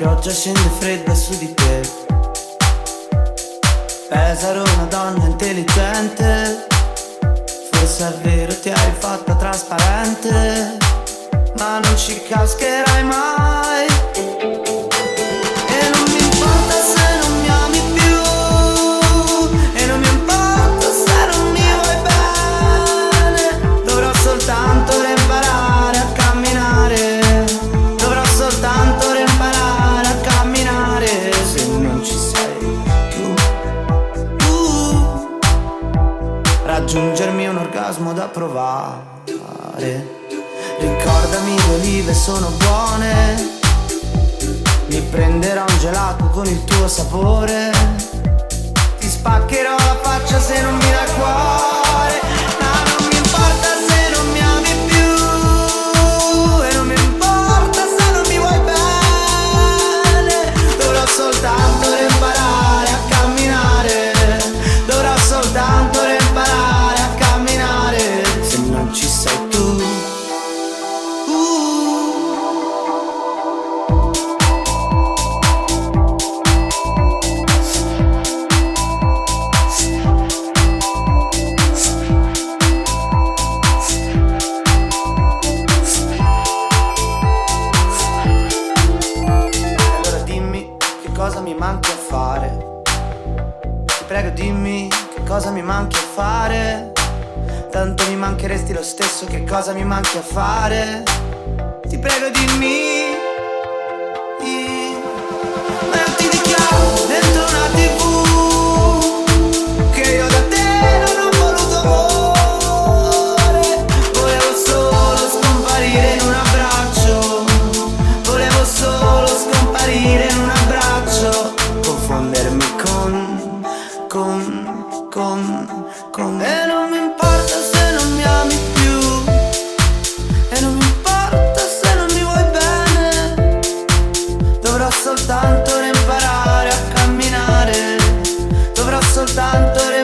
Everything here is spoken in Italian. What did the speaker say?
pioggia scende fredda su di te. Pesaro, una donna intelligente. Forse è vero, ti hai fatta trasparente, ma non ci cascherai mai. E non mi importa se non mi ami più, e non mi importa se non mi vuoi bene. Dovrò soltanto imparare a camminare. Dovrò soltanto imparare a camminare. Se non ci sei tu, raggiungermi un orgasmo da provare. Ricordami, le olive sono buone. Mi prenderò un gelato con il tuo sapore. Ti spaccherò la faccia se non mi dai cuore. Ma non mi importa se non mi ami più, e non mi importa se non mi vuoi bene. Dovrò soltanto imparare a camminare. Dovrò soltanto imparare a camminare. Se non ci sei tu. Cosa mi manchi a fare? Ti prego dimmi che cosa mi manchi a fare. Tanto mi mancheresti lo stesso, che cosa mi manchi a fare? Ti prego dimmi. Ma io ti dichiaro dentro una TV che io da te non ho voluto amore. Volevo solo scomparire in un abbraccio. Volevo solo scomparire in un abbraccio. Confondermi con e non mi importa se non mi ami più, e non mi importa se non mi vuoi bene. Dovrò soltanto imparare a camminare. Dovrò soltanto imparare